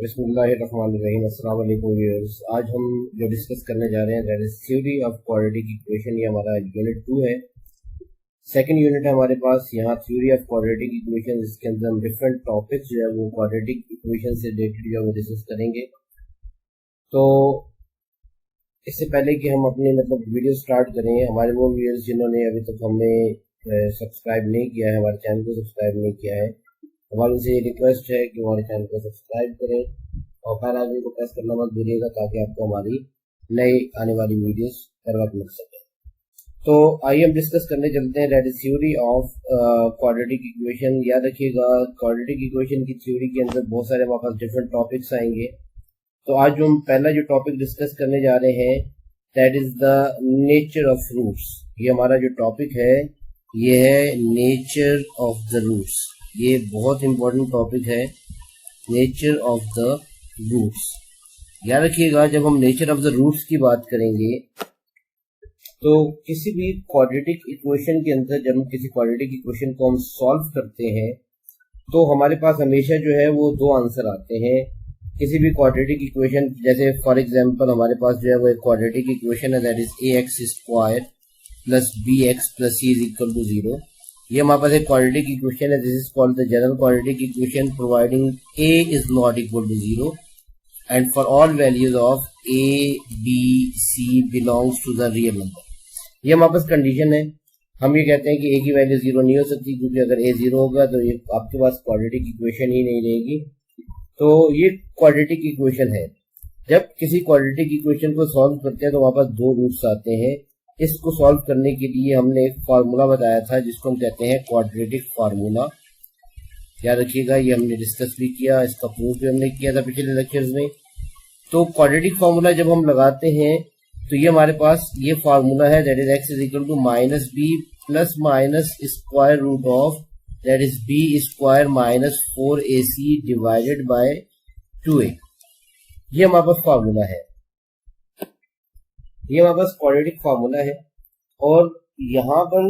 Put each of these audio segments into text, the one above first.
बिस्मिल्लाहिर्रहमानिर्रहीम। अस्सलाम वालेकुम व्यूअर्स। आज हम जो डिस्कस करने जा रहे हैं that is theory of quadratic equation. ये हमारा यूनिट 2 है, सेकंड यूनिट है हमारे पास। यहाँ थ्योरी ऑफ क्वाड्रेटिक इक्वेशन, जिसके अंदर हम डिफरेंट टॉपिक्स जो है वो क्वाड्रेटिक इक्वेशन से रिलेटेड जो है वो डिस्कस करेंगे। तो इससे पहले कि हम अपनी वीडियो स्टार्ट करें, हमारे वो व्यूअर्स जिन्होंने अभी तक हमें सब्सक्राइब नहीं किया है, हमारे चैनल को सब्सक्राइब नहीं किया है, हमारे उनसे ये रिक्वेस्ट है कि हमारे चैनल को सब्सक्राइब करें और बेल आइकन को प्रेस करना मत भूलिएगा, ताकि आपको हमारी नई आने वाली वीडियोस हर वक्त मिल सके। तो आइए हम डिस्कस करने चलते हैं that is theory of quadratic equation. याद रखिएगा, क्वाड्रेटिक इक्वेशन की थ्योरी के अंदर बहुत सारे हमारे पास डिफरेंट टॉपिक्स आएंगे। तो आज जो हम पहला जो टॉपिक डिस्कस करने जा रहे हैं that is the nature of roots. ये हमारा जो टॉपिक है ये है नेचर ऑफ द रूट्स। ये बहुत इंपॉर्टेंट टॉपिक है, नेचर ऑफ द रूट्स। याद रखिएगा, जब हम नेचर ऑफ द रूट्स की बात करेंगे तो किसी भी क्वाड्रेटिक इक्वेशन के अंदर जब हम किसी क्वाड्रेटिक इक्वेशन को हम सॉल्व करते हैं तो हमारे पास हमेशा जो है वो दो आंसर आते हैं। किसी भी क्वाड्रेटिक इक्वेशन, जैसे फॉर एग्जांपल हमारे पास जो है वो एक क्वाड्रेटिक इक्वेशन है that is ax² plus bx plus c is equal to 0। ये हमारे पास एक क्वाड्रेटिक इक्वेशन है, this is called the general quadratic equation providing a is not equal to 0 and for all values of a b c belongs to the real number. ये हमारे पास condition है। हम ये कहते हैं कि a की वैल्यू 0 नहीं हो सकती, क्योंकि अगर a 0 होगा तो ये आपके पास क्वाड्रेटिक इक्वेशन ही नहीं रहेगी। तो ये क्वाड्रेटिक इक्वेशन है। जब किसी क्वाड्रेटिक इक्वेशन को सॉल्व करते हैं तो हमारे पास दो रूट्स आते हैं। इसको सॉल्व करने के लिए हमने एक फार्मूला बताया था जिसको हम कहते हैं क्वाड्रेटिक फार्मूला। याद रखिएगा, ये हमने डिस्कस भी किया, इसका प्रूफ भी हमने किया था पिछले लेक्चर्स में। तो क्वाड्रेटिक फार्मूला जब हम लगाते हैं तो ये हमारे पास ये फार्मूला है that is x is equal to minus b plus minus square root of that is b square minus 4ac divided by 2a। ये हमारे पास फार्मूला है, ये हमारे पास क्वाड्रेटिक फार्मूला है। और यहाँ पर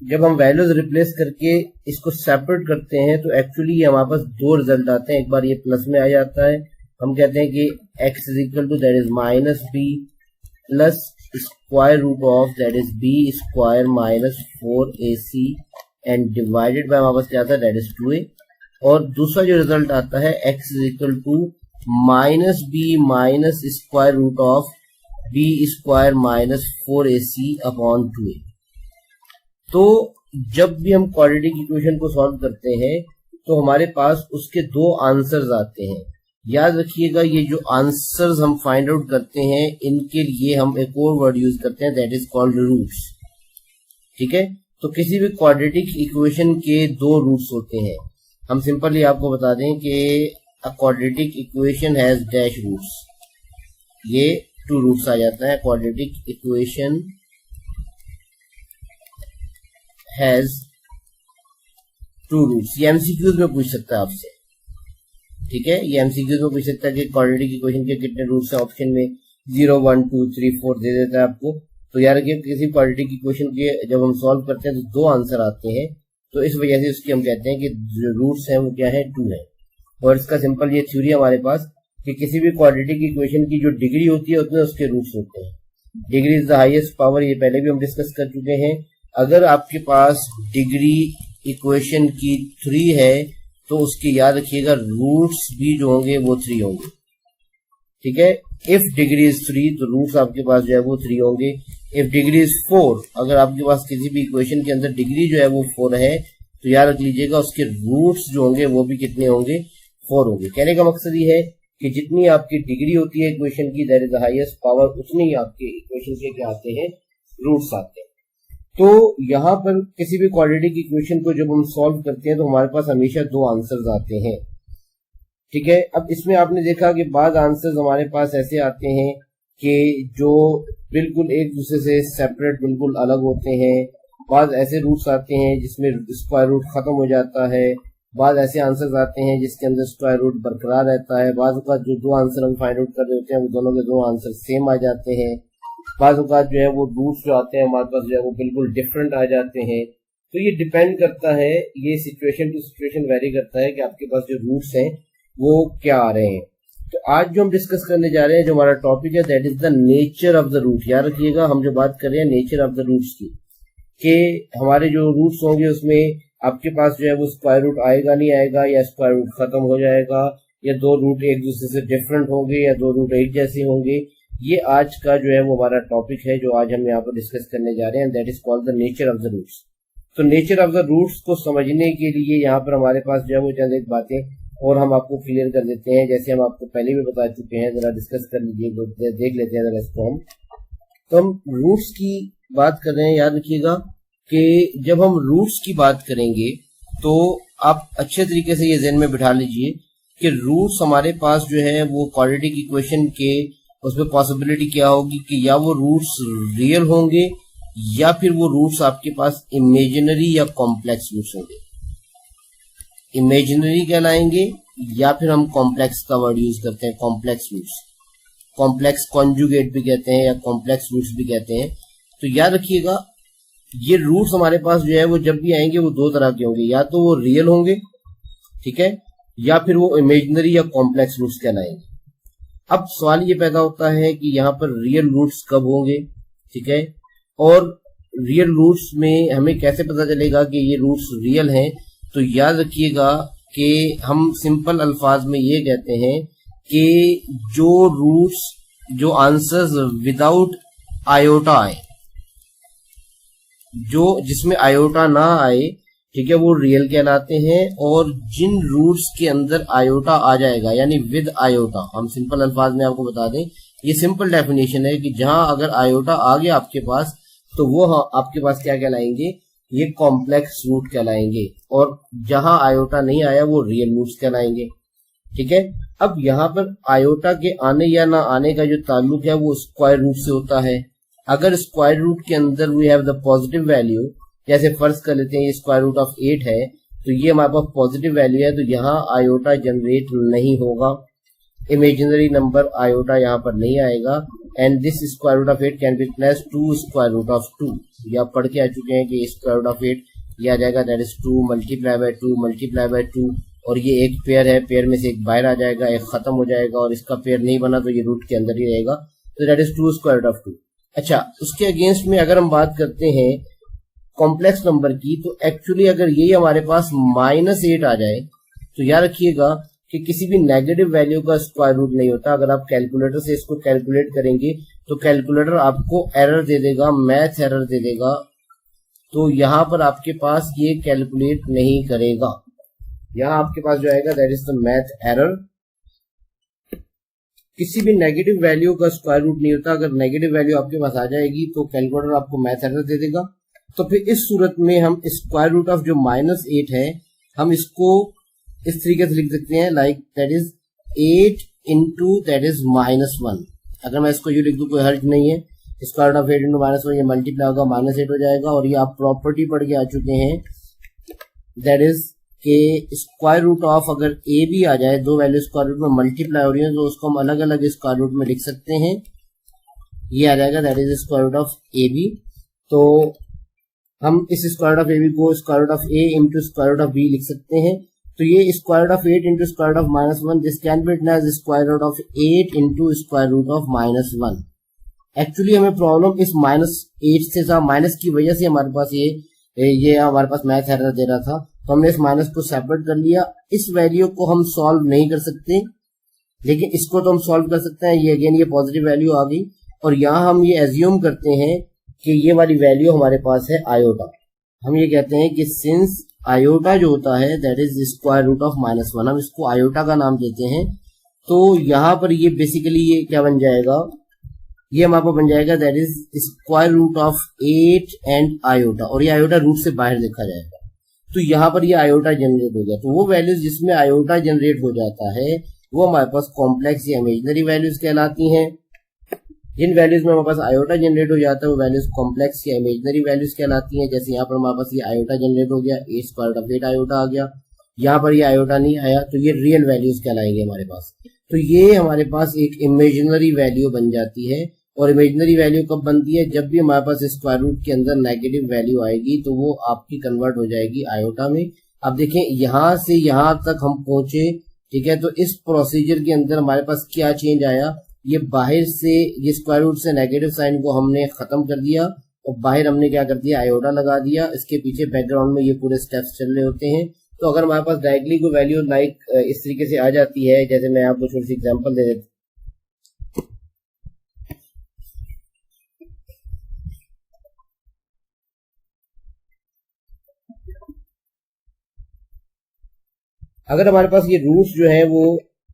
जब हम वैल्यूज रिप्लेस करके इसको सेपरेट करते हैं तो एक्चुअली ये हमारे पास दो रिजल्ट आते हैं। एक बार ये प्लस में आ जाता है, हम कहते हैं कि x is equal to that is minus b plus square root of that is b square minus 4ac and divided by हमारे पास क्या आता है दैट इज 2a। और दूसरा जो रिजल्ट आता है x is equal to minus b minus square root of b square minus 4ac upon 2a। तो जब भी हम क्वाड्रेटिक इक्वेशन को सॉल्व करते हैं तो हमारे पास उसके दो आंसर्स आते हैं। याद रखिएगा, ये जो आंसर्स हम फाइंड आउट करते हैं इनके लिए हम एक और वर्ड यूज करते हैं दैट इज कॉल्ड रूट्स। ठीक है, तो किसी भी क्वाड्रेटिक इक्वेशन के दो रूट्स होते हैं। हम सिंपली आपको बता दें कि a quadratic equation has dash roots. ये 2 रूट्स आ जाता है, क्वाड्रेटिक इक्वेशन हैज 2 रूट्स। ये एमसीक्यूज में पूछ सकता है आपसे, ठीक है, ये एमसीक्यूज में पूछ सकता है कि क्वाड्रेटिक इक्वेशन के कितने रूट्स हैं। ऑप्शन में 0 1 2 3 4 दे देता है आपको। तो यार कि किसी क्वाड्रेटिक इक्वेशन के जब हम सॉल्व करते हैं तो दो आंसर आते हैं, तो इस वजह से उसकी हम कहते हैं कि जो रूट्स हैं वो क्या है 2 है। और इसका सिंपल ये थ्योरी हमारे पास कि किसी भी क्वाड्रेटिक इक्वेशन की जो डिग्री होती है उसमें उसके रूट्स होते हैं। Degree is the highest power, ये पहले भी हम डिस्कस कर चुके हैं। अगर आपके पास डिग्री इक्वेशन की 3 है तो उसके याद रखिएगा रूट्स भी जो होंगे वो 3 होंगे। ठीक है, इफ डिग्री इज 3 तो रूट्स आपके पास जो है वो 3 होंगे। इफ डिग्री इज 4, अगर आपके पास किसी भी इक्वेशन के अंदर डिग्री जो है वो 4 है तो याद रख लीजिएगा उसके रूट्स जो होंगे वो भी कितने होंगे, 4 होंगे। कहने का मकसद ये है कि जितनी आपकी डिग्री होती है इक्वेशन की that is the highest power, उतनी ही आपके इक्वेशन के क्या आते हैं, रूट्स आते हैं। तो यहाँ पर किसी भी क्वाड्रेटिक इक्वेशन को जब हम सॉल्व करते हैं तो हमारे पास हमेशा दो आंसर्स आते हैं। ठीक है, अब इसमें आपने देखा कि बाद आंसर्स हमारे पास ऐसे आते हैं कि जो बिल्कुल एक दूसरे से सेपरेट बिल्कुल अलग होते हैं। बाद ऐसे रूट्स आते हैं जिसमें स्क्वायर रूट खत्म हो जाता है। बाद ऐसे आंसर्स आते हैं जिसके अंदर स्क्वायर रूट बरकरार रहता है। बाद का जो दो आंसर हम फाइंड आउट कर रहे होते हैं वो दोनों के दो आंसर सेम आ जाते हैं। बाद जो है वो रूट्स जो आते हैं हमारे पास जो है वो बिल्कुल डिफरेंट आ जाते हैं। तो ये डिपेंड करता है, ये सिचुएशन टू सिचुएशन वेरी करता है कि आपके पास जो रूट्स हैं वो क्या आ रहे हैं। तो आज जो हम डिस्कस करने जा रहे हैं, जो हमारा टॉपिक है, that is the nature of the root. याद रखिएगा, हम जो बात कर रहे हैं नेचर ऑफ द रूट्स की, कि हमारे जो रूट्स होंगे उसमें आपके पास जो है वो स्क्वायर रूट आएगा नहीं आएगा, या स्क्वायर रूट खत्म हो जाएगा, या दो रूट एक दूसरे से डिफरेंट होंगे, या दो रूट एक जैसे होंगे। ये आज का जो है वो हमारा टॉपिक है जो आज हम यहाँ पर डिस्कस करने जा रहे हैं, that is called the nature of the roots. तो नेचर ऑफ द रूट्स को समझने के लिए यहाँ पर हमारे पास जो है वो चंद एक बातें और हम आपको क्लियर कर देते हैं, जैसे हम आपको पहले भी बता चुके हैं। जरा डिस्कस कर लीजिए, देख लेते हैं जरा इसको हम। तो हम रूट्स की बात कर रहे हैं। याद रखिएगा कि जब हम रूट्स की बात करेंगे तो आप अच्छे तरीके से ये ज़हन में बिठा लीजिए कि रूट्स हमारे पास जो है वो क्वाड्रेटिक इक्वेशन के उसमें पॉसिबिलिटी क्या होगी कि या वो रूट्स रियल होंगे या फिर वो रूट्स आपके पास इमेजिनरी या कॉम्प्लेक्स रूट्स होंगे। इमेजिनरी कहलाएंगे या फिर हम कॉम्प्लेक्स का वर्ड यूज करते हैं, कॉम्प्लेक्स रूट्स, कॉम्प्लेक्स कॉन्जुगेट भी कहते हैं या कॉम्प्लेक्स रूट्स भी कहते हैं। तो याद रखिएगा ये रूट्स हमारे पास जो है वो जब भी आएंगे वो दो तरह के होंगे, या तो वो रियल होंगे, ठीक है, या फिर वो इमेजिनरी या कॉम्प्लेक्स रूट्स कहलाएंगे। अब सवाल ये पैदा होता है कि यहाँ पर रियल रूट्स कब होंगे, ठीक है, और रियल रूट्स में हमें कैसे पता चलेगा कि ये रूट्स रियल हैं। तो याद रखिएगा कि हम सिंपल अल्फाज में ये कहते हैं कि जो रूट्स, जो आंसर्स विदाउट आयोटा आए, जो जिसमें आयोटा ना आए, ठीक है, वो रियल कहलाते हैं। और जिन रूट्स के अंदर आयोटा आ जाएगा यानी विद आयोटा, हम सिंपल अल्फाज में आपको बता दें, ये सिंपल डेफिनेशन है कि जहां अगर आयोटा आ गया आपके पास तो वो आपके पास क्या कहलाएंगे, ये कॉम्प्लेक्स रूट कहलाएंगे, और जहां आयोटा नहीं आया वो रियल रूट्स कहलाएंगे, ठीक है। अब यहाँ पर आयोटा के आने या ना आने का जो ताल्लुक है वो स्क्वायर रूट से होता है। अगर स्क्वायर रूट के अंदर we have the positive value, जैसे फर्ज कर लेते हैं ये स्क्वायर रूट ऑफ 8 है, तो ये हमारे पास पॉजिटिव वैल्यू है, तो यहाँ आयोटा जनरेट नहीं होगा, इमेजिनरी नंबर आयोटा यहाँ पर नहीं आएगा। And this square root of 8 can be plus 2 square root of 2। ये आप पढ़ के आ चुके हैं कि स्क्वायर रूट ऑफ 8 ये आ जाएगा, that is 2 multiply by 2 multiply by 2, और ये एक पेयर है, पेयर में से एक बाहर आ जाएगा, एक खत्म हो जाएगा, और इसका पेयर नहीं बना तो ये रूट के अंदर ही रहेगा, तो that is 2 square root of 2। अच्छा, उसके अगेंस्ट में अगर हम बात करते हैं कॉम्प्लेक्स नंबर की, तो एक्चुअली अगर यही हमारे पास -8 आ जाए तो याद रखिएगा कि किसी भी नेगेटिव वैल्यू का स्क्वायर रूट नहीं होता। अगर आप कैलकुलेटर से इसको कैलकुलेट करेंगे तो कैलकुलेटर आपको एरर दे देगा, मैथ एरर दे देगा, तो यहाँ पर आपके पास ये कैलकुलेट नहीं करेगा। यहाँ आपके पास जो आएगा that is the math error. किसी भी नेगेटिव वैल्यू का स्क्वायर रूट नहीं होता। अगर नेगेटिव वैल्यू आपके पास आ जाएगी तो कैलकुलेटर आपको मैथ एरर दे देगा। तो फिर इस सूरत में हम स्क्वायर रूट ऑफ जो -8 है, हम इसको इस तरीके से लिख सकते हैं, like that is 8 into that is -1। अगर मैं इसको यूँ लिख दूं कोई हर्ज नहीं है, स्क्वायर रूट ऑफ 8 इंटू -1 ये मल्टीप्लाई होगा, -8 हो जाएगा। और ये आप प्रॉपर्टी पढ़ के आ चुके हैं, दैट इज के स्क्वायर रूट ऑफ अगर ए भी आ जाए, दो वैल्यू स्क्वायर रूट में मल्टीप्लाई हो रही है, तो उसको हम अलग अलग स्क्वायर रूट में लिख सकते हैं। ये आ जाएगा that is square root of A B. तो हम इस square root of A B को square root of A into square root of B लिख सकते हैं। तो ये square root of 8 into square root of -1, this can be written as square root of 8 into square root of -1। Actually हमें problem इस -8 से था, माइनस की वजह से हमारे पास ये हमारे पास मैथ एरर दे रहा था, तो हमने इस माइनस को सेपरेट कर लिया। इस वैल्यू को हम सॉल्व नहीं कर सकते, लेकिन इसको तो हम सॉल्व कर सकते हैं। ये अगेन ये पॉजिटिव वैल्यू आ गई, और यहाँ हम ये एज्यूम करते हैं कि ये वाली वैल्यू हमारे पास है आयोटा। हम ये कहते हैं कि सिंस आयोटा जो होता है that is square root of -1, हम इसको आयोटा का नाम देते हैं। तो यहाँ पर ये बेसिकली ये क्या बन जाएगा, ये हमारे पास बन जाएगा that is square root of 8 and iota, और ये आयोटा रूट से बाहर देखा जाएगा, तो यहाँ पर ये आयोटा जनरेट हो गया। तो वो वैल्यूज जिसमें आयोटा जनरेट हो जाता है वो हमारे पास कॉम्प्लेक्स या इमेजिनरी वैल्यूज कहलाती हैं। जिन वैल्यूज में हमारे पास आयोटा जनरेट हो जाता है वो वैल्यूज कॉम्प्लेक्स या इमेजिनरी वैल्यूज कहलाती हैं। जैसे यहाँ पर हमारे पास ये आयोटा जनरेट हो गया, ए स्क्वायर रूट ऑफ 8 आयोटा आ गया, यहाँ पर ये आयोटा नहीं आया, तो ये रियल वैल्यूज कहलाएंगे हमारे पास। तो ये हमारे पास एक इमेजिनरी वैल्यू बन जाती है। और इमेजिनरी वैल्यू कब बनती है, जब भी हमारे पास स्क्वायर रूट के अंदर नेगेटिव वैल्यू आएगी तो वो आपकी कन्वर्ट हो जाएगी आयोटा में। अब देखें यहाँ से यहाँ तक हम पहुंचे, ठीक है, तो इस प्रोसीजर के अंदर हमारे पास क्या चेंज आया, ये बाहर से ये स्क्वायर रूट से नेगेटिव साइन को हमने खत्म कर दिया और बाहर हमने क्या कर दिया, आयोटा लगा दिया। इसके पीछे बैकग्राउंड में ये पूरे स्टेप्स चल रहे होते हैं। तो अगर हमारे पास डायरेक्टली कोई वैल्यू लाइक इस तरीके से आ जाती है, जैसे मैं आपको छोटी सी एग्जांपल दे देता, अगर हमारे पास ये रूट्स जो है वो,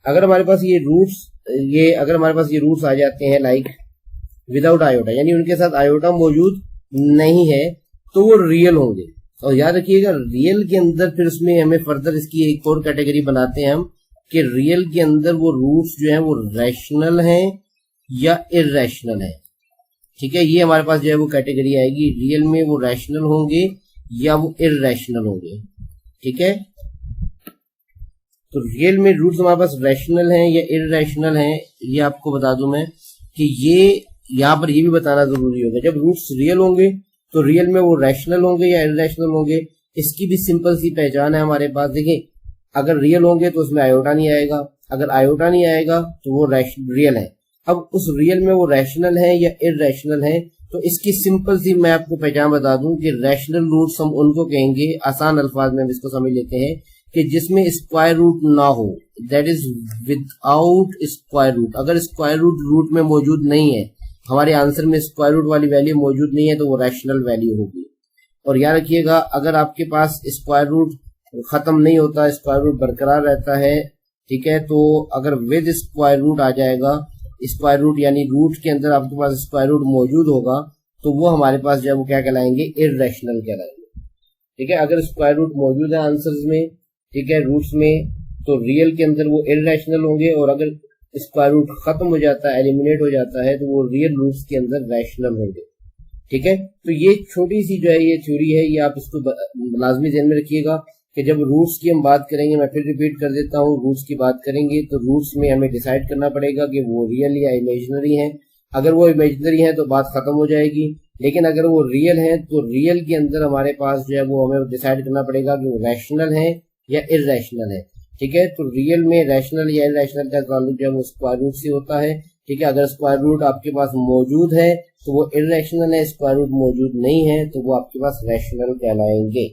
अगर हमारे पास ये रूट्स आ जाते हैं लाइक विदाउट आयोटा, यानी उनके साथ आयोटा मौजूद नहीं है, तो वो रियल होंगे। और याद रखिएगा रियल के अंदर फिर उसमें हमें फर्दर इसकी एक और कैटेगरी बनाते हैं हम, कि रियल के अंदर वो रूट्स जो है वो रैशनल हैं या इररेशनल है। ठीक है, ये हमारे पास जो है वो कैटेगरी आएगी, रियल में वो रैशनल होंगे या वो इररेशनल होंगे। ठीक है, तो रियल में रूट्स हमारे पास रैशनल हैं या इररेशनल हैं, ये आपको बता दूं मैं कि ये यहाँ पर ये भी बताना जरूरी होगा। जब रूट्स रियल होंगे तो रियल में वो रैशनल होंगे या इररेशनल होंगे, इसकी भी सिंपल सी पहचान है हमारे पास। देखिए, अगर रियल होंगे तो उसमें आयोटा नहीं आएगा, अगर आयोटा नहीं आएगा तो वो रियल है। अब उस रियल में वो रैशनल है या इररेशनल है, तो इसकी सिंपल सी मैं आपको पहचान बता दूं कि रैशनल रूट्स हम उनको कहेंगे, आसान अल्फाज में हम इसको समझ लेते हैं, कि जिसमें स्क्वायर रूट ना हो, that is without square root. अगर स्क्वायर रूट में मौजूद नहीं है, हमारे आंसर में स्क्वायर रूट वाली वैल्यू मौजूद नहीं है, तो वो रैशनल वैल्यू होगी। और याद रखिएगा, अगर आपके पास स्क्वायर रूट खत्म नहीं होता, स्क्वायर रूट बरकरार रहता है, ठीक है, तो अगर विद स्क्वायर रूट आ जाएगा, स्क्वायर रूट यानी रूट के अंदर आपके पास स्क्वायर रूट मौजूद होगा, तो वो हमारे पास जो है वो क्या कहलाएंगे, इररेशनल कहलाएंगे। ठीक है, अगर स्क्वायर रूट मौजूद है आंसर्स में, ठीक है, रूट्स में, तो रियल के अंदर वो इररेशनल होंगे, और अगर स्क्वायर रूट खत्म हो जाता है, एलिमिनेट हो जाता है, तो वो रियल रूट्स के अंदर रैशनल होंगे। ठीक है, तो ये छोटी सी जो है ये थ्योरी है, ये आप इसको लाजमी ध्यान में रखिएगा कि जब रूट्स की हम बात करेंगे, मैं फिर रिपीट कर देता हूँ, रूट्स की बात करेंगे तो रूट्स में हमें डिसाइड करना पड़ेगा कि वो रियल या इमेजिनरी हैं। अगर वो इमेजिनरी है तो बात खत्म हो जाएगी, लेकिन अगर वो रियल है तो रियल के अंदर हमारे पास जो है वो हमें डिसाइड करना पड़ेगा कि वो रैशनल है या इररेशनल है। ठीक है, तो रियल में रैशनल या इररेशनल का ताल्लुक जो है वो स्क्वायर रूट से होता है। ठीक है, अगर स्क्वायर रूट आपके पास मौजूद है तो वो इररेशनल है, स्क्वायर रूट मौजूद नहीं है तो वो आपके पास रैशनल कहलाएंगे।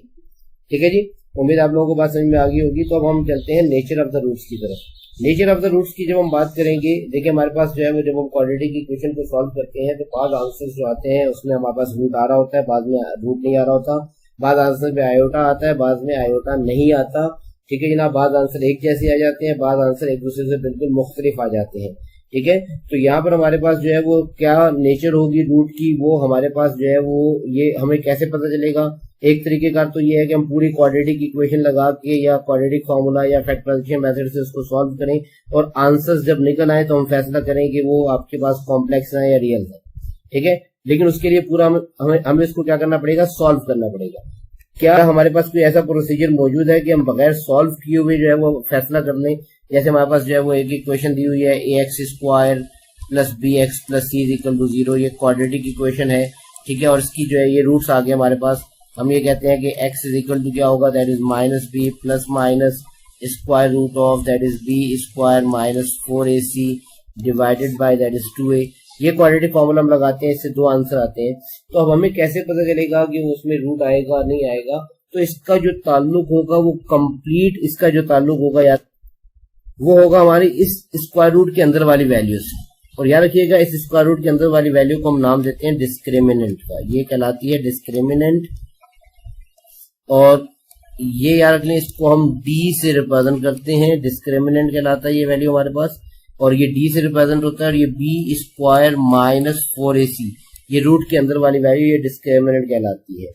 ठीक है जी, उम्मीद आप लोगों को बात समझ में आ गई होगी। तो अब हम चलते हैं नेचर ऑफ द रूट्स की तरफ। नेचर ऑफ द रूट्स की जब हम बात करेंगे, देखिए हमारे पास जो है वो जब हम क्वाड्रेटिक इक्वेशन को सॉल्व करते हैं तो बाद आंसर जो आते हैं उसमें हमारे पास रूट आ रहा होता है, बाद में रूट नहीं आ रहा होता, बाद आंसर में आयोटा आता है, बाद में आयोटा नहीं आता। ठीक है जनाब, बाद आंसर एक जैसे आ जाते हैं, बाद आंसर एक दूसरे से बिल्कुल मुख्तलिफ आ जाते हैं। ठीक है, तो यहाँ पर हमारे पास जो है वो क्या नेचर होगी रूट की, वो हमारे पास जो है वो ये हमें कैसे पता चलेगा। एक तरीके का तो ये है कि हम पूरी क्वाड्रेटिक इक्वेशन लगा के या क्वाड्रेटिक फार्मूला या फैक्टराइजेशन मेथड से उसको सॉल्व करें, और आंसर्स जब निकल आए तो हम फैसला करें कि वो आपके पास कॉम्प्लेक्स है या रियल है। ठीक है, लेकिन उसके लिए पूरा हमें इसको क्या करना पड़ेगा, सॉल्व करना पड़ेगा। क्या हमारे पास कोई ऐसा प्रोसीजर मौजूद है कि हम बगैर सॉल्व किए हुए जो है वो फैसला कर लें। जैसे हमारे पास जो है वो एक इक्वेशन दी हुई है, ax² plus bx plus c is equal to 0, ये क्वाड्रेटिक इक्वेशन है। ठीक है, और इसकी जो है ये रूट्स आ गए हमारे पास। हम ये कहते हैं कि x इज इक्वल टू क्या होगा, that is minus b plus minus square root of that is b square minus 4ac divided by that is 2a। ये क्वाड्रेटिक फॉर्मूला हम लगाते हैं, इससे दो आंसर आते हैं। तो अब हमें कैसे पता चलेगा कि उसमें रूट आएगा नहीं आएगा, तो इसका जो ताल्लुक होगा वो कंप्लीट, इसका जो ताल्लुक होगा या वो होगा हमारी इस स्क्वायर रूट के अंदर वाली वैल्यू से। और याद रखिएगा इस स्क्वायर रूट के अंदर वाली वैल्यू को हम नाम देते हैं डिस्क्रिमिनेंट का, ये कहलाती है डिस्क्रिमिनेंट। और ये याद रखने, इसको हम d से रिप्रेजेंट करते हैं, डिस्क्रिमिनेंट कहलाता है ये वैल्यू हमारे पास, और ये d से रिप्रेजेंट होता है, और ये b स्क्वायर माइनस 4ac ये रूट के अंदर वाली वैल्यू ये डिस्क्रिमिनेंट कहलाती है।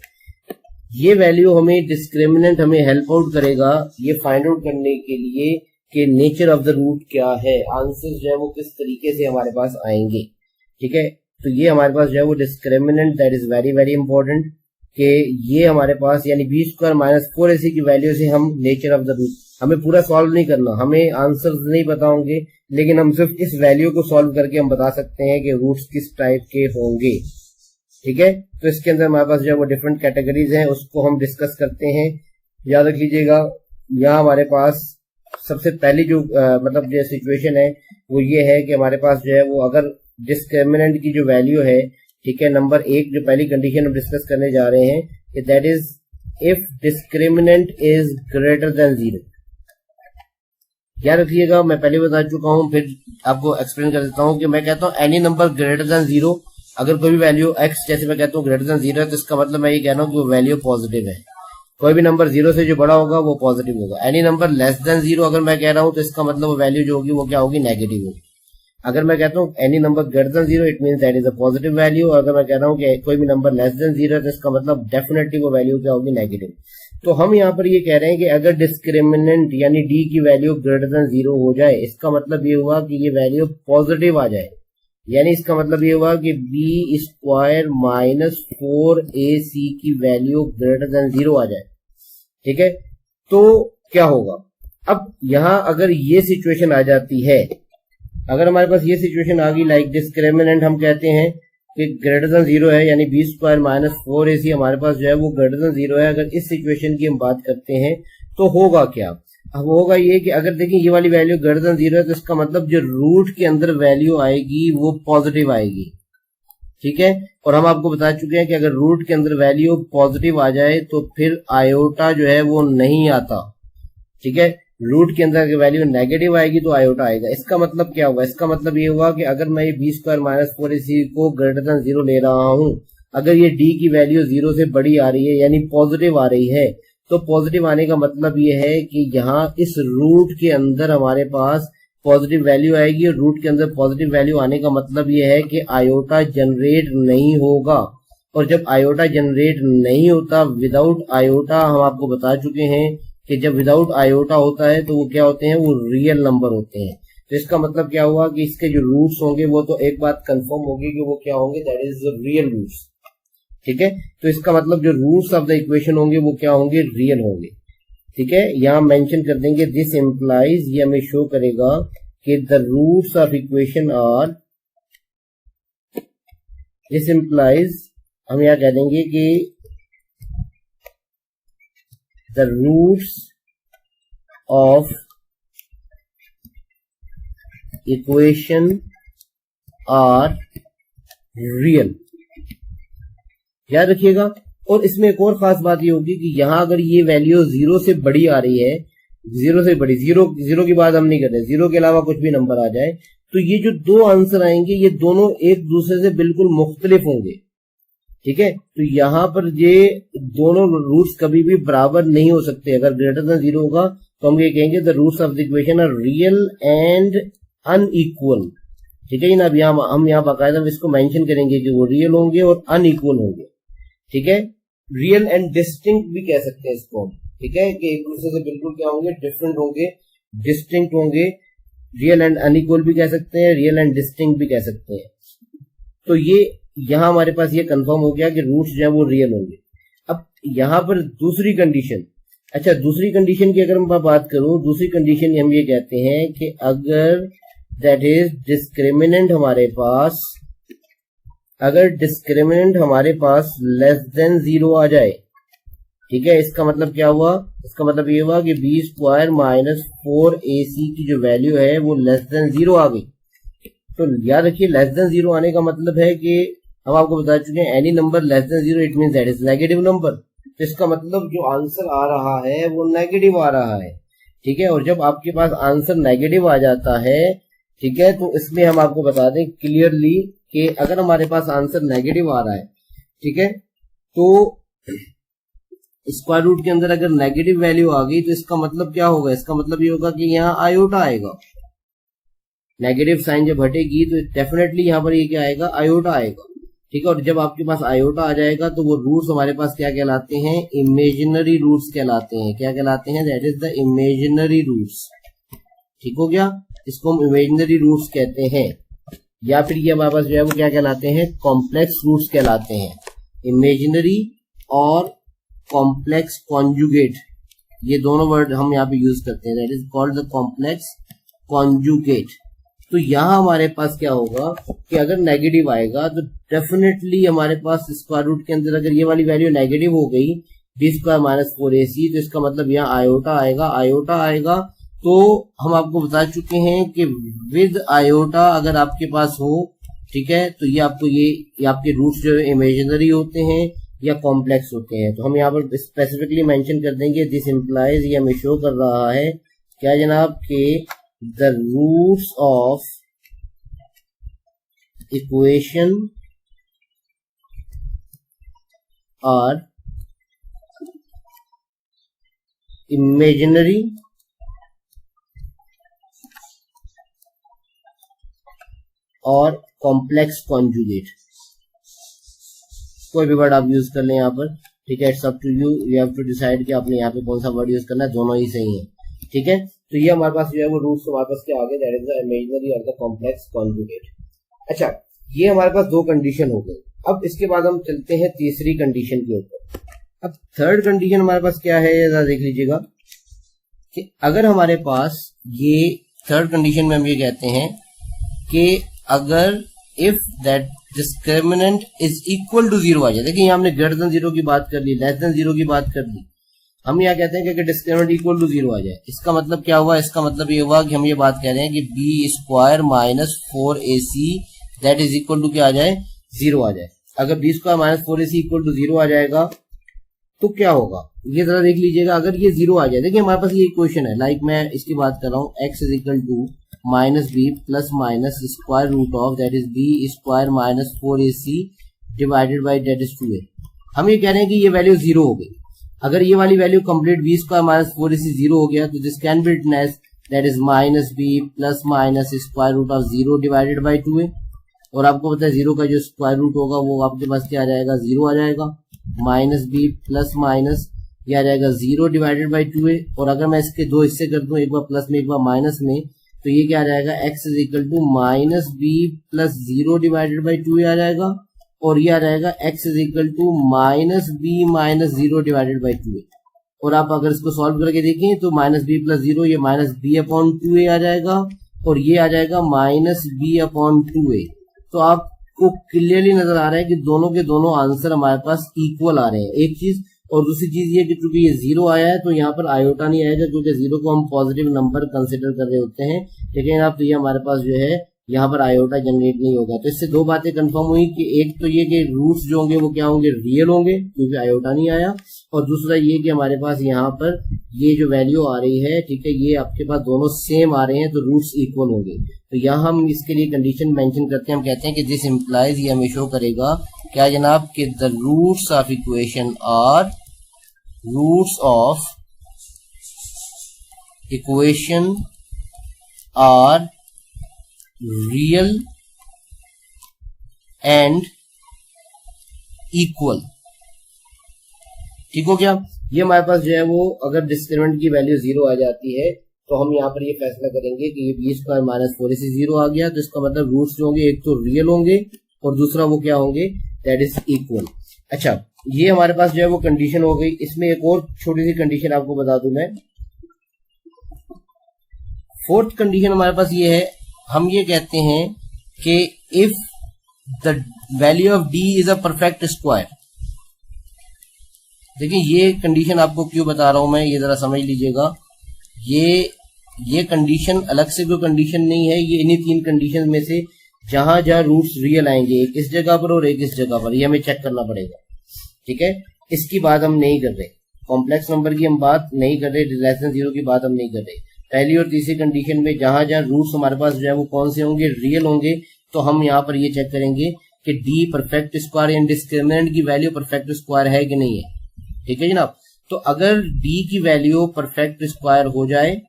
ये वैल्यू हमें डिस्क्रिमिनेंट हमें हेल्प आउट करेगा ये फाइंड आउट करने के लिए कि नेचर ऑफ द रूट क्या है, आंसर जो है वो किस तरीके से हमारे पास आएंगे। ठीक है, तो ये हमारे पास जो है वो discriminant, that is very very important कि ये हमारे पास यानी b स्क्वायर माइनस 4ac की वैल्यू से हम नेचर ऑफ द रूट, हमें पूरा सॉल्व नहीं करना, हमें आंसर्स नहीं पता होंगे, लेकिन हम सिर्फ इस वैल्यू को सॉल्व करके हम बता सकते हैं कि रूट्स किस टाइप के होंगे। ठीक है, तो इसके अंदर हमारे पास जो है वो डिफरेंट कैटेगरीज हैं, उसको हम डिस्कस करते हैं। याद रख लीजिएगा, यहाँ हमारे पास सबसे पहली जो मतलब जो सिचुएशन है वो ये है कि हमारे पास जो है वो अगर डिस्क्रिमिनेंट की जो वैल्यू है, ठीक है, नंबर एक जो पहली कंडीशन हम डिस्कस करने जा रहे हैं कि that is if discriminant is greater than 0। याद रखिएगा, मैं पहले बता चुका हूं, फिर आपको एक्सप्लेन कर देता हूं कि मैं कहता हूं एनी नंबर ग्रेटर देन 0, अगर कोई भी वैल्यू x जैसे मैं कहता हूं ग्रेटर देन 0 है तो इसका मतलब मैं ये कह रहा हूं कि वो वैल्यू पॉजिटिव है। कोई भी नंबर 0 से जो बड़ा होगा वो पॉजिटिव होगा। एनी नंबर लेस देन 0 अगर मैं कह रहा हूं तो इसका मतलब वो वैल्यू जो होगी वो क्या होगी, नेगेटिव होगी। अगर मैं कहता हूं any number greater than 0 it means that is a positive value. अगर मैं कह रहा हूं कि कोई भी नंबर लेस देन 0 है तो इसका मतलब डेफिनेटली वो वैल्यू क्या होगी, नेगेटिव। तो हम यहाँ पर ये कह रहे हैं कि अगर डिस्क्रिमिनेंट यानी d की वैल्यू ग्रेटर देन 0 हो जाए, इसका मतलब ये हुआ कि ये वैल्यू पॉजिटिव आ जाए, यानी इसका मतलब ये हुआ कि b स्क्वायर माइनस 4ac की वैल्यू ग्रेटर देन 0 आ जाए, ठीक है। तो क्या होगा, अब यहां अगर ये सिचुएशन आ जाती है, अगर हमारे पास ये सिचुएशन आ गई लाइक डिस्क्रिमिनेंट हम कहते हैं कि ग्रेटर देन 0 है, यानी b स्क्वायर माइनस 4ac हमारे पास जो है वो ग्रेटर देन 0 है। अगर इस सिचुएशन की हम बात करते हैं तो होगा क्या, अब होगा ये कि अगर देखिए ये वाली वैल्यू ग्रेटर देन 0 है तो इसका मतलब जो रूट के अंदर वैल्यू आएगी वो पॉजिटिव आएगी, ठीक है। और हम आपको बता चुके हैं कि अगर रूट के अंदर वैल्यू पॉजिटिव आ जाए तो फिर आयोटा जो है वो नहीं आता, ठीक है। रूट के अंदर अगर वैल्यू नेगेटिव आएगी तो आयोटा आएगा। इसका मतलब क्या होगा, इसका मतलब ये हुआ कि अगर मैं ये b स्क्वायर माइनस 4ac को ग्रेटर देन 0 ले रहा हूं, अगर ये d की वैल्यू 0 से बड़ी आ रही है यानी पॉजिटिव आ रही है, तो पॉजिटिव आने का मतलब ये है कि यहाँ इस रूट के अंदर हमारे पास पॉजिटिव वैल्यू आएगी। और रूट के अंदर पॉजिटिव वैल्यू आने का मतलब ये है कि आयोटा जनरेट नहीं होगा। और जब आयोटा जनरेट नहीं होता, विदाउट आयोटा, हम आपको बता चुके हैं कि जब विदाउट आयोटा होता है तो वो क्या होते हैं, वो रियल नंबर होते हैं। तो इसका मतलब क्या हुआ कि इसके जो रूट्स होंगे वो तो एक बात कंफर्म होगी कि वो क्या होंगे, दैट इज रियल रूट्स, ठीक है। तो इसका मतलब जो रूट्स ऑफ द इक्वेशन होंगे वो क्या होंगे, रियल होंगे, ठीक है। यहां मेंशन कर देंगे दिस इंप्लाइज, ये हमें शो करेगा कि the roots of equation are, this implies हम यहां कह देंगे कि the roots of equation are real। याद रखिएगा। और इसमें एक और खास बात ये होगी कि यहां अगर ये वैल्यू 0 से बड़ी आ रही है, 0 से बड़ी, 0 की बात हम नहीं कर रहे, 0 के अलावा कुछ भी नंबर आ जाए, तो ये जो दो आंसर आएंगे ये दोनों एक दूसरे से बिल्कुल मुख्तलिफ होंगे, ठीक है। तो यहां पर ये दोनों रूट्स कभी भी बराबर नहीं हो सकते। अगर ग्रेटर देन 0 होगा तो हम ये कहेंगे the roots of the equation are real and unequal, ठीक है ना। अब हम यहाँ बाकायदा इसको मेंशन करेंगे कि वो रियल होंगे और अनइक्वल होंगे, ठीक है। रियल एंड डिस्टिंक्ट भी कह सकते हैं इसको, ठीक है, कि एक दूसरे से बिल्कुल क्या होंगे, डिफरेंट होंगे, डिस्टिंक्ट होंगे। रियल एंड अनइक्वल भी कह सकते हैं, रियल एंड डिस्टिंक्ट भी कह सकते हैं। तो ये यहां हमारे पास ये कंफर्म हो गया कि रूट्स जो है वो रियल होंगे। अब यहां पर दूसरी कंडीशन, अच्छा दूसरी कंडीशन की अगर मैं बात करूं, दूसरी कंडीशन हम ये कहते हैं कि अगर दैट इज डिस्क्रिमिनेंट हमारे पास, अगर डिस्क्रिमिनेंट हमारे पास लेस देन 0 आ जाए, ठीक है। इसका मतलब क्या हुआ, इसका मतलब ये हुआ कि b स्क्वायर माइनस 4ac की जो वैल्यू है वो लेस देन 0 आ गई। तो याद रखिए लेस देन 0 आने का मतलब है कि हम आपको बता चुके हैं any number less than 0 it means that is negative number. तो इसका मतलब जो आंसर आ रहा है वो नेगेटिव आ रहा है, ठीक है। और जब आपके पास आंसर नेगेटिव आ जाता है, ठीक है, तो इसमें हम आपको बता दें क्लियरली कि अगर हमारे पास आंसर नेगेटिव आ रहा है, ठीक है, तो स्क्वायर रूट के अंदर अगर नेगेटिव वैल्यू आ गई तो इसका मतलब क्या होगा, इसका मतलब ये होगा कि यहाँ आयोटा आएगा। नेगेटिव साइन जब हटेगी तो डेफिनेटली यहाँ पर ये क्या आएगा, आयोटा आएगा, ठीक है। और जब आपके पास आयोटा आ जाएगा तो वो रूट्स हमारे पास क्या कहलाते हैं, इमेजिनरी रूट्स कहलाते हैं। क्या कहलाते हैं, that is the imaginary roots, ठीक हो गया। इसको हम इमेजिनरी रूट्स कहते हैं, या फिर ये हमारे पास जो है वो क्या कहलाते हैं, कॉम्प्लेक्स रूट्स कहलाते हैं। इमेजिनरी और कॉम्प्लेक्स कॉन्जुगेट, ये दोनों वर्ड हम यहाँ पे यूज करते हैं, that is called the complex conjugate. तो यहाँ हमारे पास क्या होगा कि अगर नेगेटिव आएगा तो डेफिनेटली हमारे पास स्क्वायर रूट के अंदर अगर ये वाली वैल्यू नेगेटिव हो गई b स्क्वायर माइनस 4ac, तो इसका मतलब यहाँ आयोटा आएगा। आयोटा आएगा तो हम आपको बता चुके हैं कि विद आयोटा अगर आपके पास हो, ठीक है, तो ये आपको ये आपके रूट्स जो है इमेजिनरी होते हैं या कॉम्प्लेक्स होते हैं। तो हम यहाँ पर स्पेसिफिकली मेंशन कर देंगे दिस इम्प्लाइज, ये हमें शो कर रहा है क्या जनाब के the roots of equation are imaginary और कॉम्प्लेक्स कॉन्जुगेट, कोई भी वर्ड आप यूज कर लें यहाँ पर, ठीक है, it's up to you, you have to decide कि आपने यहाँ पे कौन सा वर्ड यूज करना है, दोनों ही सही है, ठीक है। तो ये हमारे पास जो है वो रूट्स हमारे पास क्या आ गए, दैट इज द इमेजिनरी और द कॉम्प्लेक्स कॉन्जुगेट। अच्छा, ये हमारे पास दो कंडीशन हो गई। अब इसके बाद हम चलते हैं तीसरी कंडीशन के ऊपर। अब थर्ड कंडीशन हमारे पास क्या है, जरा देख लीजिएगा कि अगर हमारे पास ये थर्ड कंडीशन में हम ये कहते हैं कि अगर if that discriminant is equal to zero आ जाए, देखिए यहाँ हमने ग्रेटर देन जीरो की बात कर ली, लेस देन जीरो की बात कर ली, हम यहाँ कहते हैं कि डिस्क्रिमिनेंट इक्वल टू जीरो आ जाए। इसका मतलब क्या हुआ, इसका मतलब ये हुआ कि हम ये बात कह रहे हैं कि B square minus 4ac that is equal to क्या आ जाए, जीरो आ जाए। अगर B square minus 4ac equal to zero आ जाएगा तो क्या होगा, ये जरा देख लीजिएगा। अगर ये जीरो आ जाए, देखिए हमारे पास ये इक्वेशन है, लाइक मैं इसकी बात कर रहा हूँ, x is equal to minus b plus minus square root of that is b square minus 4ac divided by that is 2a। हम ये कह रहे हैं कि ये वैल्यू जीरो हो गई। अगर ये वाली value complete b square minus 4ac zero हो गया तो this can be written as that is minus b plus minus square root of zero divided by 2a। और आपको पता है जीरो का जो स्क्वायर रूट होगा वो आपके पास क्या आ जाएगा, जीरो आ जाएगा, माइनस बी प्लस माइनस ये आ जाएगा जीरो डिवाइडेड बाई 2a। और अगर मैं इसके दो हिस्से कर दूं, एक बार प्लस में एक बार माइनस में, तो ये क्या आ जाएगा, x is equal to minus b plus zero divided by 2a आ जाएगा, और ये आ जाएगा x is equal to minus b minus zero divided by 2a। और आप अगर इसको सॉल्व करके देखें तो माइनस बी प्लस जीरो, ये माइनस बी अपॉन 2a आ जाएगा, और ये आ जाएगा माइनस बी अपॉन 2a। तो आपको क्लियरली नजर आ रहा है कि दोनों के दोनों आंसर हमारे पास इक्वल आ रहे हैं, एक चीज। और दूसरी चीज ये कि चूंकि ये जीरो आया है तो यहाँ पर आयोटा नहीं आएगा, क्योंकि जीरो को हम पॉजिटिव नंबर कंसिडर कर रहे होते हैं, लेकिन अब तो ये हमारे पास जो है यहाँ पर आयोटा जनरेट नहीं होगा। तो इससे दो बातें कंफर्म हुई कि एक तो ये कि रूट्स जो होंगे वो क्या होंगे, रियल होंगे, क्योंकि आयोटा नहीं आया, और दूसरा ये कि हमारे पास यहाँ पर ये जो वैल्यू आ रही है, ठीक है, ये आपके पास दोनों सेम आ रहे हैं, तो रूट्स इक्वल होंगे। तो यहाँ हम इसके लिए कंडीशन मेंशन करते हैं, हम कहते हैं कि दिस इम्प्लाइज, ये हमें शो करेगा क्या जनाब कि the roots of equation are roots of equation are real and equal. ठीक हो गया। ये हमारे पास जो है वो अगर डिस्क्रिमिनेंट की वैल्यू जीरो आ जाती है तो हम यहाँ पर ये फैसला करेंगे कि ये B square minus 4ac zero आ गया, तो इसका मतलब रूट्स जो होंगे एक तो रियल होंगे और दूसरा वो क्या होंगे, दैट इज इक्वल। अच्छा, ये हमारे पास जो है वो कंडीशन हो गई। इसमें एक और छोटी सी कंडीशन आपको बता दूं मैं, फोर्थ कंडीशन हमारे पास ये है, हम ये कहते हैं कि if the value of D is a perfect square. देखिए ये कंडीशन आपको क्यों बता रहा हूं मैं, ये जरा समझ लीजिएगा। ये कंडीशन अलग से कोई कंडीशन नहीं है, ये इन्हीं तीन कंडीशन में से जहां जहां रूट्स रियल आएंगे, एक इस जगह पर और एक इस जगह पर, ये हमें चेक करना पड़ेगा। ठीक है, इसकी बात हम नहीं कर रहे, कॉम्प्लेक्स नंबर की हम बात नहीं कर रहे, लेस देन जीरो की बात हम नहीं कर रहे। पहली और तीसरी कंडीशन में जहां जहां रूट्स हमारे पास जो है वो कौन से होंगे, रियल होंगे, तो हम यहाँ पर ये चेक करेंगे कि डी परफेक्ट स्क्वायर या डिस्क्रिमिनेंट की वैल्यू परफेक्ट स्क्वायर है कि नहीं है। ठीक है जनाब, तो अगर डी की वैल्यू परफेक्ट स्क्वायर हो जाए,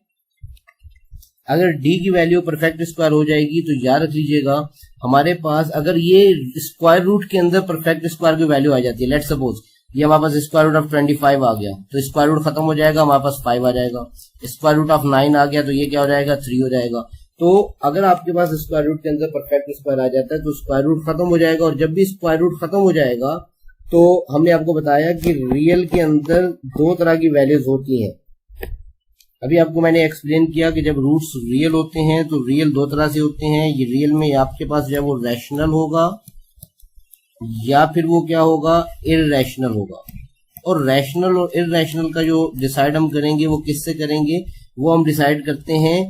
अगर डी की वैल्यू परफेक्ट स्क्वायर हो जाएगी तो याद रख लीजिएगा हमारे पास अगर ये स्क्वायर रूट के अंदर परफेक्ट स्क्वायर की वैल्यू आ जाती है, लेट्स सपोज ये हमारे पास स्क्वायर रूट ऑफ 25 आ गया, तो स्क्वायर रूट खत्म हो जाएगा, हमारे पास 5 आ जाएगा। स्क्वायर रूट ऑफ 9 आ गया तो ये क्या हो जाएगा, 3 हो जाएगा। तो अगर आपके पास स्क्वायर रूट के अंदर परफेक्ट स्क्वायर आ जाता है तो स्क्वायर रूट खत्म हो जाएगा, और जब भी स्क्वायर रूट खत्म हो जाएगा तो हमने आपको बताया कि रियल के अंदर दो तरह की वैल्यूज होती हैं। अभी आपको मैंने एक्सप्लेन किया कि जब रूट्स रियल होते हैं तो रियल दो तरह से होते हैं। ये रियल में आपके पास जो है वो रैशनल होगा या फिर वो क्या होगा, इररेशनल होगा। और रैशनल और इररेशनल का जो डिसाइड हम करेंगे वो किससे करेंगे, वो हम डिसाइड करते हैं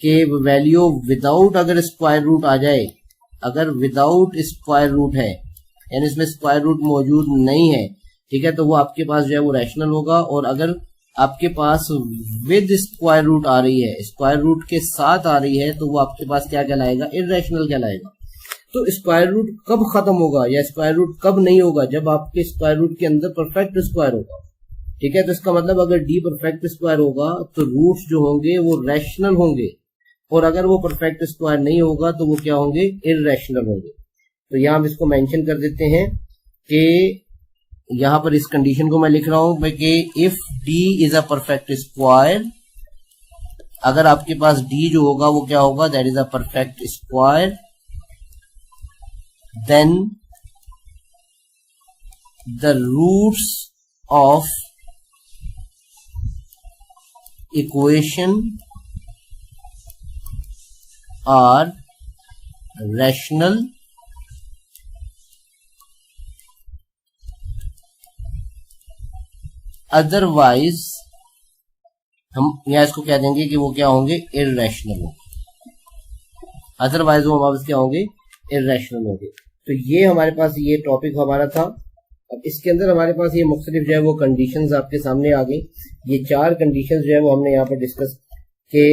कि वैल्यू विदाउट अगर स्क्वायर रूट आ जाए, अगर विदाउट स्क्वायर रूट है यानी इसमें स्क्वायर रूट मौजूद नहीं है, ठीक है, तो वो आपके पास जो है वो रैशनल होगा। और अगर आपके पास विद स्क्वायर रूट आ रही है, स्क्वायर रूट के साथ आ रही है, तो वो आपके पास क्या कहलाएगा, इर्रेशनल कहलाएगा। तो स्क्वायर रूट कब खत्म होगा या स्क्वायर रूट कब नहीं होगा, जब आपके स्क्वायर रूट के अंदर परफेक्ट स्क्वायर होगा, ठीक है। तो इसका मतलब अगर डी परफेक्ट स्क्वायर होगा तो रूट्स जो होंगे वो रैशनल होंगे, और अगर वो परफेक्ट स्क्वायर नहीं होगा तो वो क्या होंगे, इर्रेशनल होंगे। तो यहां हम इसको मेंशन कर देते हैं कि यहां पर इस कंडीशन को मैं लिख रहा हूं कि if D is a perfect square, अगर आपके पास डी जो होगा वो क्या होगा, that is a perfect square, then the roots of equation are rational otherwise हम यहां इसको कह देंगे कि वो क्या होंगे, इर्रेशनल होंगे, अदरवाइज वो वापस क्या होंगे, इर्रेशनल होंगे। तो ये हमारे पास ये टॉपिक हमारा था। अब इसके अंदर हमारे पास ये मुख्तलिफ जो है वो कंडीशंस आपके सामने आ गई। ये 4 कंडीशंस जो है वो हमने यहाँ पर डिस्कस के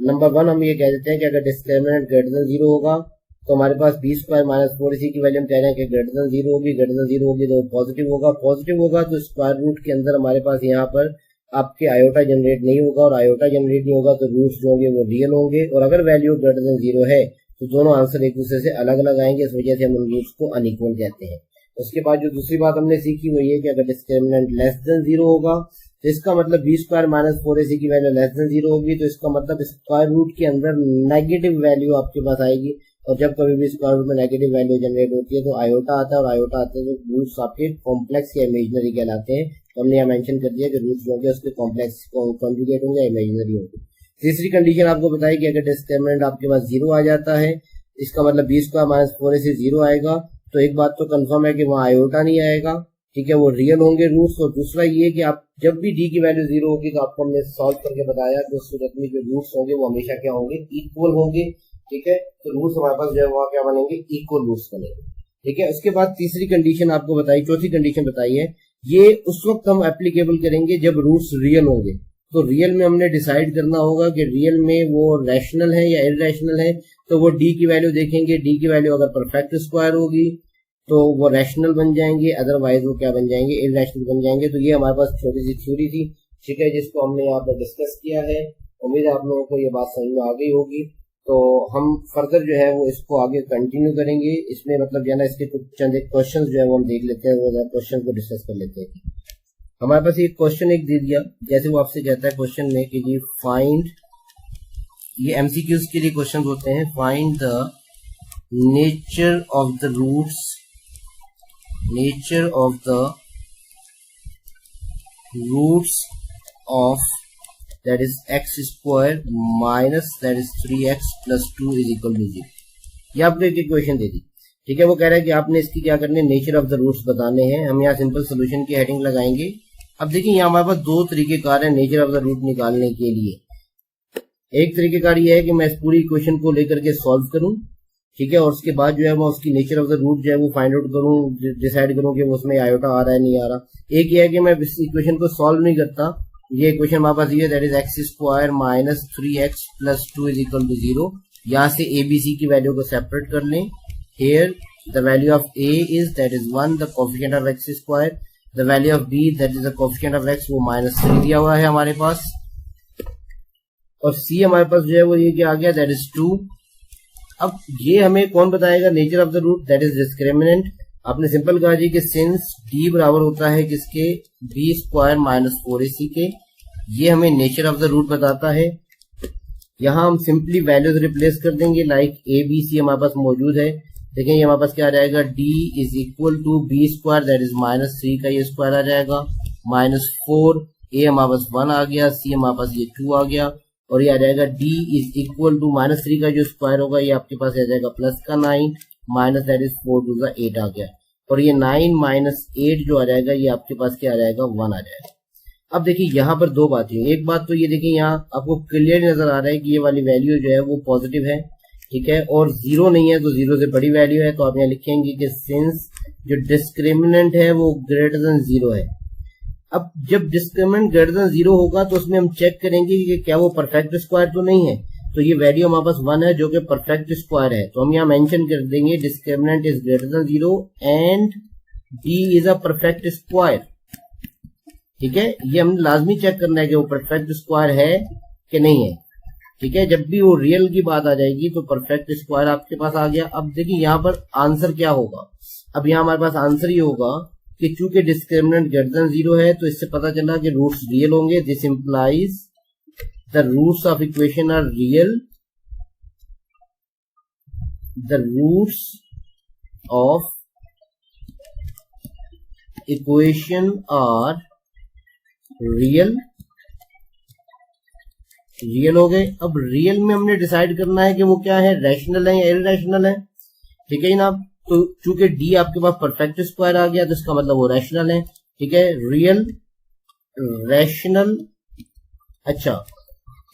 नंबर 1 हम ये कह देते हैं कि अगर डिस्क्रिमिनेंट ग्रेटर देन 0 होगा तो हमारे पास बी स्क्वायर माइनस 4ac की वैल्यू हम कह रहे हैं कि ग्रेटर देन 0 होगी, ग्रेटर देन 0 होगी तो पॉजिटिव होगा, पॉजिटिव होगा तो स्क्वायर रूट के अंदर हमारे पास यहाँ पर आपके आयोटा जनरेट नहीं होगा, और आयोटा जनरेट नहीं होगा तो रूट्स जो होंगे वो रियल होंगे। और अगर वैल्यू ग्रेटर देन 0 है तो दोनों आंसर एक दूसरे से अलग अलग आएंगे, इस वजह से हम उन रूट्स को अनइक्वल कहते हैं। उसके बाद जो दूसरी बात हमने सीखी वो ये कि अगर डिस्क्रिमिनेंट लेस देन 0 होगा तो इसका मतलब बी स्क्वायर माइनस 4ac की वैल्यू लेस देन 0 होगी, तो इसका मतलब स्क्वायर रूट के अंदर नेगेटिव वैल्यू आपके पास आएगी। और जब कभी भी स्क्वायर रूट में नेगेटिव वैल्यू जनरेट होती है तो आयोटा आता है, और आयोटा आते हैं तो रूट्स आपके कॉम्प्लेक्स या इमेजिनरी कहलाते हैं। तो हमने यहाँ मेंशन कर दिया कि रूट्स जो होंगे उसके कॉम्प्लेक्स कॉन्जुगेट होंगे या इमेजिनरी होंगे। तीसरी कंडीशन आपको बताई कि अगर डिस्क्रिमिनेंट आपके पास 0 आ जाता है, इसका मतलब बी स्क्वायर माइनस 4ac 0 आएगा, तो एक बात तो कंफर्म है कि वहाँ आयोटा नहीं आएगा, ठीक है, वो रियल होंगे रूट्स। और दूसरा ये कि आप जब भी डी की वैल्यू 0 होगी तो आपको हमने सॉल्व करके बताया कि उस सूरत में जो रूट्स होंगे वो हमेशा क्या होंगे, इक्वल होंगे, ठीक है। तो रूट्स हमारे पास जो है वहाँ क्या बनेंगे, इक्वल रूट्स बनेंगे, ठीक है। उसके बाद तीसरी कंडीशन आपको बताई, चौथी कंडीशन बताई है, ये उस वक्त हम एप्लीकेबल करेंगे जब रूट्स रियल होंगे। तो रियल में हमने डिसाइड करना होगा कि रियल में वो रैशनल है या इररेशनल है, तो वो डी की वैल्यू देखेंगे, डी की वैल्यू अगर परफेक्ट स्क्वायर होगी तो वो रैशनल बन जाएंगे, अदरवाइज वो क्या बन जाएंगे, इररेशनल बन जाएंगे। तो ये हमारे पास छोटी सी थ्योरी थी, ठीक है, जिसको हमने यहाँ पर डिस्कस किया है। उम्मीद है आप लोगों को ये बात समझ में आ गई होगी। तो हम फर्दर जो है वो इसको आगे कंटिन्यू करेंगे। इसमें मतलब जो है ना इसके कुछ चंद एक क्वेश्चन जो है वो हम देख लेते हैं, वो क्वेश्चन को डिस्कस कर लेते हैं। हमारे पास एक क्वेश्चन एक दे दिया, जैसे वो आपसे कहता है क्वेश्चन में कि जी फाइंड, ये एमसीक्यूज के लिए क्वेश्चन होते हैं, find the nature of the roots, nature of the roots of that is x square minus that is 3x plus 2 is equal to 0। ये आपको एक इक्वेशन दे दी, ठीक है। वो कह रहा है कि आपने इसकी क्या करने, नेचर ऑफ द रूट्स बताने हैं। हम यहाँ सिंपल सोल्यूशन की हेडिंग लगाएंगे। अब देखिए यहाँ हमारे पास 2 तरीकेकार है नेचर ऑफ द रूट निकालने के लिए। एक तरीकेकार ये है कि मैं इस पूरी इक्वेशन को लेकर के सॉल्व करूं, ठीक है, और उसके बाद जो है मैं उसकी नेचर ऑफ द रूट जो है वो फाइंड आउट करूं, डिसाइड करूं कि उसमें आयोटा आ रहा है नहीं आ रहा। एक ये है कि मैं इस इक्वेशन को सॉल्व नहीं करता, ये इक्वेशन हमारे पास ये that is x square minus 3x plus 2 is equal to 0। यहाँ से ए बी सी की वैल्यू को सेपरेट कर लें। Here the value of a is that is 1, the coefficient of x square, the value of b that is the coefficient of x वो -3 दिया हुआ है हमारे पास, और सी हमारे पास जो है वो ये क्या आ गया, दैट इज 2। अब ये हमें कौन बताएगा, nature of the root that is discriminant. आपने सिंपल कहा जी कि सिंस डी बराबर होता है किसके, बी स्क्वायर माइनस 4ac के, ये हमें नेचर ऑफ द रूट बताता है। यहाँ हम सिंपली वैल्यूज रिप्लेस कर देंगे, लाइक ए बी सी हमारे पास मौजूद है। देखें ये हमारे पास क्या आ जाएगा, D is equal to b square that is -3 का ये स्क्वायर आ जाएगा, -4, ए हमारे पास 1 आ गया, सी हमारे पास ये 2 आ गया, और ये आ जाएगा डी इज इक्वल टू -3 का जो स्क्वायर होगा ये आपके पास आ जाएगा प्लस का 9 minus that is 4 to the 8 आ गया, और ये 9 - 8 जो आ जाएगा ये आपके पास क्या आ जाएगा, 1 आ जाएगा। अब देखिए यहाँ पर दो बातें, एक बात तो ये देखिए यहाँ आपको क्लियर नजर आ रहा है कि ये वाली वैल्यू जो है वो पॉजिटिव है, ठीक है, और जीरो नहीं है तो जीरो से बड़ी वैल्यू है, तो आप यहाँ लिखेंगे कि सिंस जो डिस्क्रिमिनेंट है वो ग्रेटर देन जीरो है। अब जब डिस्क्रिमिनेंट ग्रेटर देन जीरो होगा तो उसमें हम चेक करेंगे कि क्या वो परफेक्ट स्क्वायर तो नहीं है, तो ये वैल्यू हमारे पास 1 है जो कि परफेक्ट स्क्वायर है, तो हम यहाँ मेंशन कर देंगे discriminant is greater than zero and D is a perfect square, ठीक है। ये हमने लाजमी चेक करना है कि वो परफेक्ट स्क्वायर है कि नहीं है, ठीक है। जब भी वो रियल की बात आ जाएगी तो परफेक्ट स्क्वायर आपके पास आ गया। अब देखिए यहाँ पर आंसर क्या होगा, अब यहाँ हमारे पास आंसर ये होगा कि चूंकि डिस्क्रिमिनेंट ग्रेटर देन जीरो है तो इससे पता चला कि रूट्स रियल होंगे। This implies the roots of equation are real, the roots of equation are real, real हो गए। अब रियल में हमने डिसाइड करना है कि वो क्या है, रैशनल है या इररेशनल है, ठीक है ना। तो चूंकि डी आपके पास परफेक्ट स्क्वायर आ गया तो इसका मतलब वो रैशनल है, ठीक है, रियल रैशनल। अच्छा,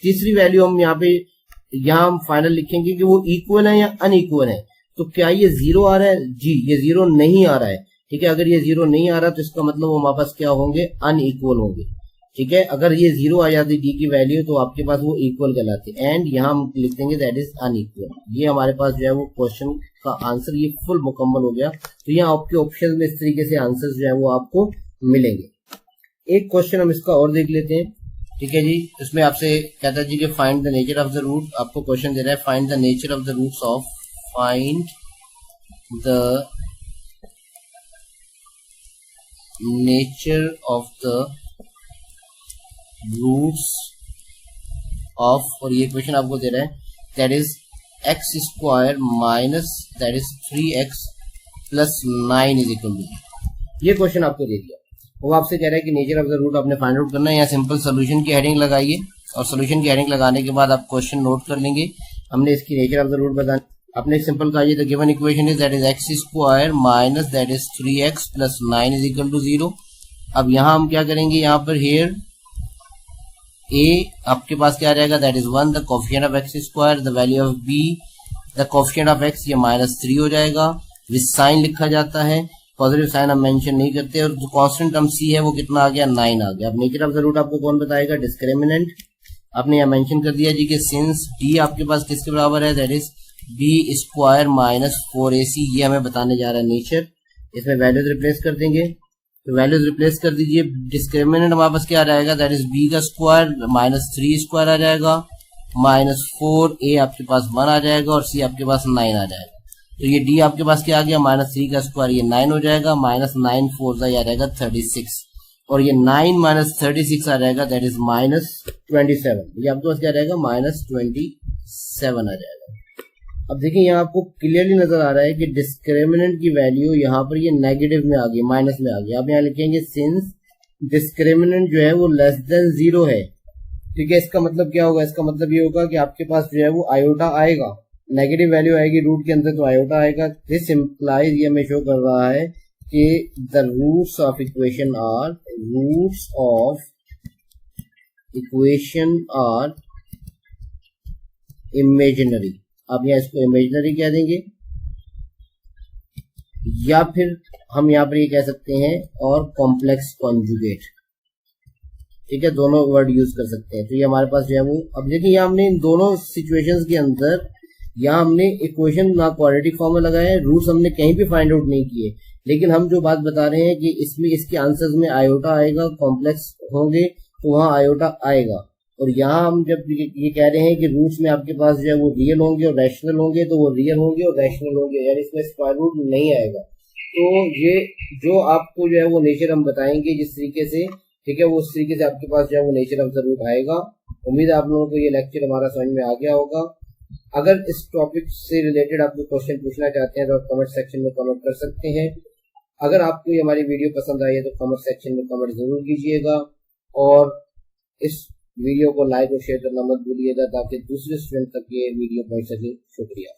तीसरी वैल्यू हम यहाँ हम फाइनल लिखेंगे कि वो इक्वल है या अनइक्वल है। तो क्या ये जीरो आ रहा है, जी ये जीरो नहीं आ रहा है, ठीक है। अगर ये जीरो नहीं आ रहा तो इसका मतलब वो हमारे पास क्या होंगे, अनइक्वल होंगे, ठीक है। अगर ये जीरो आ जाती डी की वैल्यू तो आपके पास वो इक्वल कहलाती है, एंड यहाँ हम लिख देंगे दैट इज अनइक्वल। ये हमारे पास जो है वो क्वेश्चन का आंसर ये फुल मुकम्मल हो गया। तो यहाँ आपके ऑप्शन में इस तरीके से आंसर जो है वो आपको मिलेंगे। एक क्वेश्चन हम इसका और देख लेते हैं, ठीक है जी। इसमें आपसे कहता है जी कि find the nature of the root, आपको क्वेश्चन दे रहा है find the nature of the roots of, find the nature of the roots of, और ये क्वेश्चन आपको दे रहा है that is x square minus that is 3x plus 9 is equal to, ये क्वेश्चन आपको दे दिया। वो आपसे कह रहा है कि नेचर ऑफ द रूट आपने फाइंड आउट करना है। यहाँ सिंपल सोल्यूशन की हेडिंग लगाइए और सोल्यूशन की हेडिंग लगाने के बाद आप क्वेश्चन नोट कर लेंगे। हमने इसकी नेचर ऑफ द रूट बताना, आपने सिंपल कहा ये the given equation is that is x square minus that is 3x plus 9 is equal to 0। अब यहाँ हम क्या करेंगे, यहाँ पर हेयर a आपके पास क्या रहेगा, that is 1, the coefficient of x square, the value of b, the coefficient of x ये -3 हो जाएगा, विद साइन लिखा जाता है, पॉजिटिव साइन हम मेंशन नहीं करते, और जो कांस्टेंट टर्म c है वो कितना आ गया, 9 आ गया। अब नेचर ऑफ द रूट आपको कौन बताएगा, डिस्क्रिमिनेंट। आपने यहाँ मेंशन कर दिया जी कि सिंस d आपके पास किसके बराबर है, that is b square minus 4ac, ये हमें बताने जा रहा है नेचर। इसमें वैल्यूज रिप्लेस कर देंगे, तो वैल्यूज रिप्लेस कर दीजिए। डिस्क्रिमिनेंट हमारे पास क्या रहेगा, दैट इज b का स्क्वायर माइनस 3 स्क्वायर आ जाएगा, माइनस 4a आपके पास 1 आ जाएगा, और c आपके पास 9 आ जाएगा। तो ये d आपके पास क्या आ गया, -3 का स्क्वायर ये 9 हो जाएगा, -9 4 का आ जाएगा 36, और ये 9 माइनस 36 आ जाएगा दैट इज -27। ये आपके पास क्या रहेगा, -27 आ जाएगा। अब देखिए यहाँ आपको क्लियरली नजर आ रहा है कि डिस्क्रिमिनेंट की वैल्यू यहाँ पर ये नेगेटिव में आ गई, माइनस में आ गई। आप यहाँ लिखेंगे सिंस डिस्क्रिमिनेंट जो है वो लेस देन 0 है, ठीक है। इसका मतलब क्या होगा, इसका मतलब ये होगा कि आपके पास जो है वो आयोटा आएगा, नेगेटिव वैल्यू आएगी रूट के अंदर तो आयोटा आएगा। दिस इंप्लाइज, ये हमें शो कर रहा है कि the roots of equation are, roots of equation are imaginary. आप यहाँ इसको इमेजिनरी कह देंगे, या फिर हम यहाँ पर ये कह सकते हैं और कॉम्प्लेक्स कॉन्जुगेट, ठीक है, दोनों वर्ड यूज कर सकते हैं। तो ये हमारे पास जो है वो, अब देखिए यहाँ हमने इन दोनों सिचुएशंस के अंदर यहाँ हमने इक्वेशन ना क्वाड्रेटिक फॉर्म में लगाए, रूट्स हमने कहीं भी फाइंड आउट नहीं किए, लेकिन हम जो बात बता रहे हैं कि इसमें इसके आंसर्स में आयोटा आएगा, कॉम्प्लेक्स होंगे तो वहां आयोटा आएगा। और यहाँ हम जब ये कह रहे हैं कि रूट्स में आपके पास जो है वो रियल होंगे और रैशनल होंगे, तो वो रियल होंगे और रैशनल होंगे, यानी इसमें स्क्वायर रूट नहीं आएगा। तो ये जो आपको जो है वो नेचर हम बताएंगे जिस तरीके से, ठीक है, वो उस तरीके से आपके पास जो है वो नेचर ऑफ द रूट आएगा। उम्मीद है आप लोगों को ये लेक्चर हमारा समझ में आ गया होगा। अगर इस टॉपिक से रिलेटेड आप कोई क्वेश्चन पूछना चाहते हैं तो आप कमेंट सेक्शन में कमेंट कर सकते हैं। अगर आपको ये हमारी वीडियो पसंद आई है तो कमेंट सेक्शन में कमेंट जरूर कीजिएगा, और इस वीडियो को लाइक और शेयर करना मत भूलिएगा ताकि दूसरे स्टूडेंट तक ये वीडियो पहुंच सके। शुक्रिया।